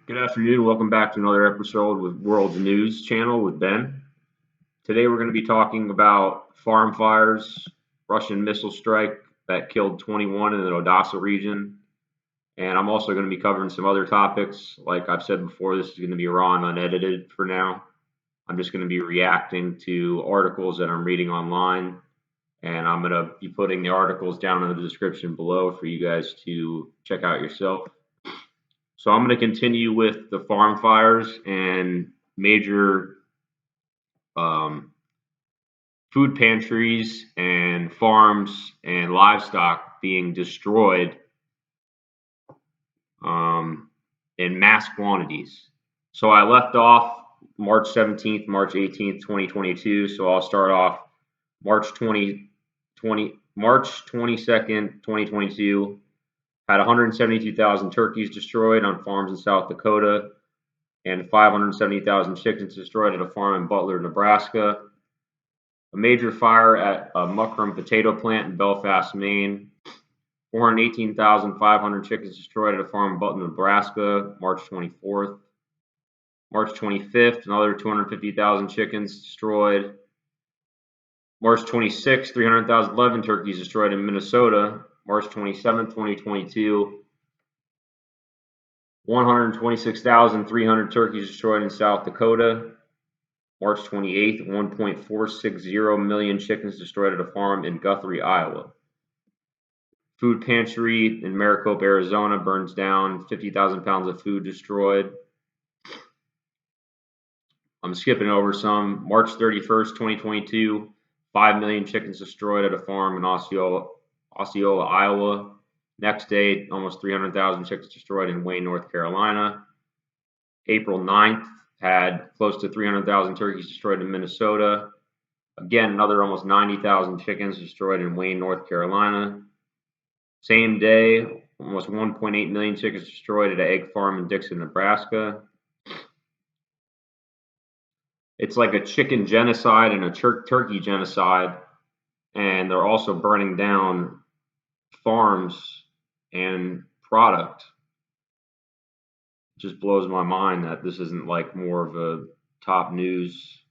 Good afternoon. Welcome back to another episode with World's News Channel with Ben. Today we're going to be talking about farm fires, Russian missile strike that killed 21 in the Odesa region, and I'm also going to be covering some other topics. Like I've said before, this is going to be raw and unedited for now. I'm just going to be reacting to articles that I'm reading online, and I'm going to be putting the articles down in the description below for you guys to check out yourself. So I'm going to continue with the farm fires and major um, food pantries and farms and livestock being destroyed in mass quantities. So I left off March 17th, March 18th, 2022. So I'll start off March 22nd, 2022. Had 172,000 turkeys destroyed on farms in South Dakota and 570,000 chickens destroyed at a farm in Butler, Nebraska. A major fire at a Muckram potato plant in Belfast, Maine. 418,500 chickens destroyed at a farm in Butler, Nebraska, March 24th. March 25th, another 250,000 chickens destroyed. March 26th, 311 turkeys destroyed in Minnesota. March 27th, 2022, 126,300 turkeys destroyed in South Dakota. March 28th, 1.460 million chickens destroyed at a farm in Guthrie, Iowa. Food pantry in Maricopa, Arizona burns down, 50,000 pounds of food destroyed. I'm skipping over some. March 31st, 2022, 5 million chickens destroyed at a farm in Osceola, Iowa. Next day, almost 300,000 chickens destroyed in Wayne, North Carolina. April 9th, had close to 300,000 turkeys destroyed in Minnesota. Again, another almost 90,000 chickens destroyed in Wayne, North Carolina. Same day, almost 1.8 million chickens destroyed at an egg farm in Dixon, Nebraska. It's like a chicken genocide and a turkey genocide, and they're also burning down farms and product. It just blows my mind that this isn't like more of a top news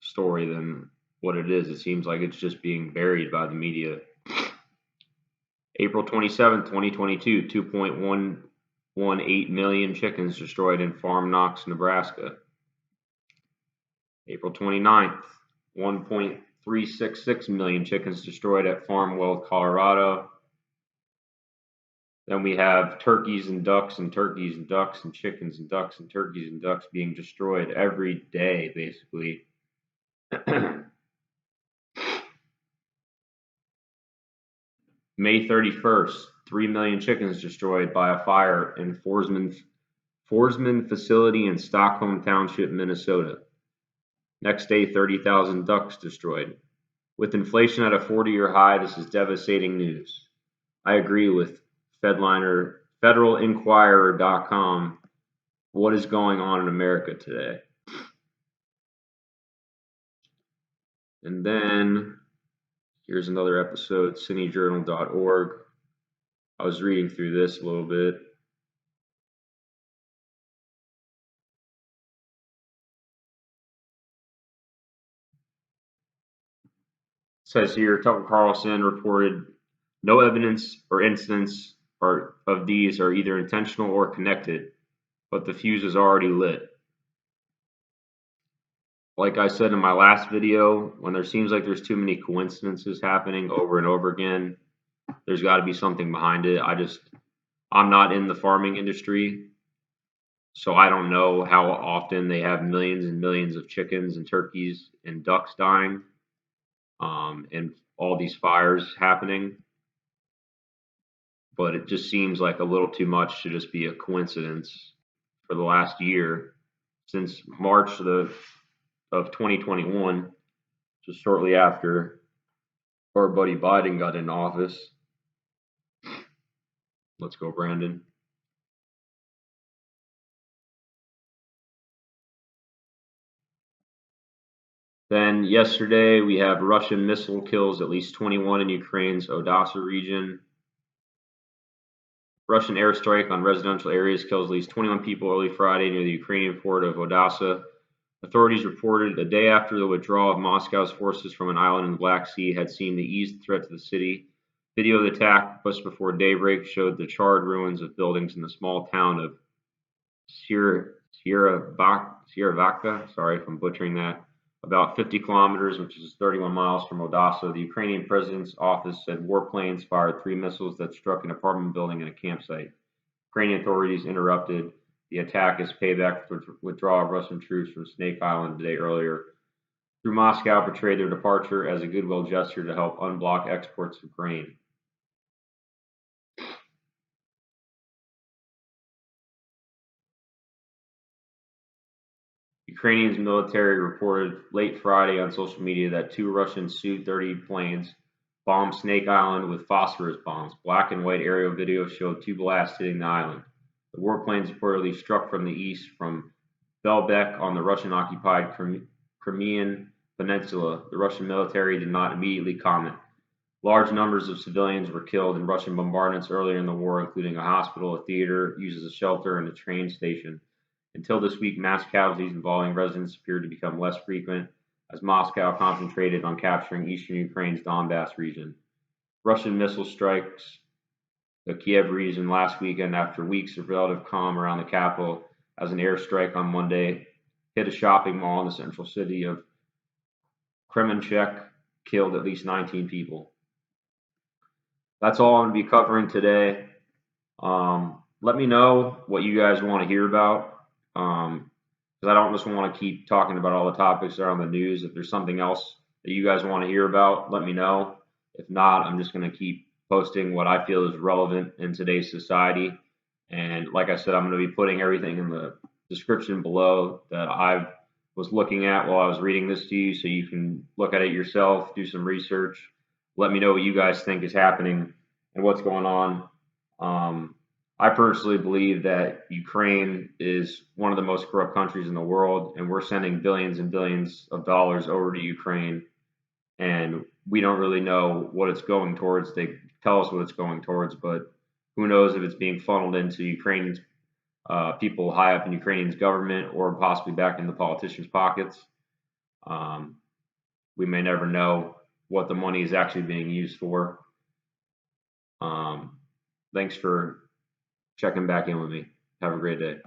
story than what it is. It seems like it's just being buried by the media. April 27th, 2022, 2.118 million chickens destroyed in Farm Knox, Nebraska. April 29th, 1.366 million chickens destroyed at Farmwell, Colorado. Then we have turkeys and ducks and turkeys and ducks and chickens and ducks and turkeys and ducks being destroyed every day, basically. May 31st, 3 million chickens destroyed by a fire in Forsman facility in Stockholm Township, Minnesota. Next day, 30,000 ducks destroyed. With inflation at a 40-year high, this is devastating news. I agree with federal-inquirer.com. What is going on in America today? And then here's another episode, cinejournal.org. I was reading through this a little bit. It says here, Tucker Carlson reported no evidence or incidents of these are either intentional or connected, but the fuse is already lit. Like I said in my last video, when there seems like there's too many coincidences happening over and over again, there's got to be something behind it. I'm not in the farming industry, so I don't know how often they have millions and millions of chickens and turkeys and ducks dying, and all these fires happening. But it just seems like a little too much to just be a coincidence for the last year, since March of 2021, just shortly after our buddy Biden got in office. Let's go, Brandon. Then yesterday we have Russian missile kills at least 21 in Ukraine's Odesa region. Russian airstrike on residential areas kills at least 21 people early Friday near the Ukrainian port of Odesa. Authorities reported a day after the withdrawal of Moscow's forces from an island in the Black Sea had seemed to ease the threat to the city. Video of the attack, just before daybreak, showed the charred ruins of buildings in the small town of Sieravaka, sorry if I'm butchering that, about 50 kilometers, which is 31 miles from Odessa. The Ukrainian president's office said warplanes fired 3 missiles that struck an apartment building and a campsite. Ukrainian authorities interrupted the attack as payback for the withdrawal of Russian troops from Snake Island a day earlier. Through Moscow portrayed their departure as a goodwill gesture to help unblock exports of grain. Ukrainian military reported late Friday on social media that 2 Russian Su-30 planes bombed Snake Island with phosphorus bombs. Black and white aerial video showed 2 blasts hitting the island. The warplanes reportedly struck from the east from Belbek on the Russian-occupied Crimean Peninsula. The Russian military did not immediately comment. Large numbers of civilians were killed in Russian bombardments earlier in the war, including a hospital, a theater used as a shelter, and a train station. Until this week, mass casualties involving residents appeared to become less frequent as Moscow concentrated on capturing eastern Ukraine's Donbass region. Russian missile strikes the Kiev region last weekend after weeks of relative calm around the capital as an airstrike on Monday hit a shopping mall in the central city of Kremenchuk, killed at least 19 people. That's all I'm going to be covering today. Let me know what you guys want to hear about. Because I don't just want to keep talking about all the topics that are on the news. If there's something else that you guys want to hear about, let me know. If not, I'm just going to keep posting what I feel is relevant in today's society. And like I said, I'm going to be putting everything in the description below that I was looking at while I was reading this to you, so you can look at it yourself, do some research. Let me know what you guys think is happening and what's going on. I personally believe that Ukraine is one of the most corrupt countries in the world, and we're sending billions and billions of dollars over to Ukraine, and we don't really know what it's going towards. They tell us what it's going towards, but who knows if it's being funneled into Ukrainians, people high up in Ukrainian's government, or possibly back in the politicians' pockets. We may never know what the money is actually being used for. Thanks for checking back in with me. Have a great day.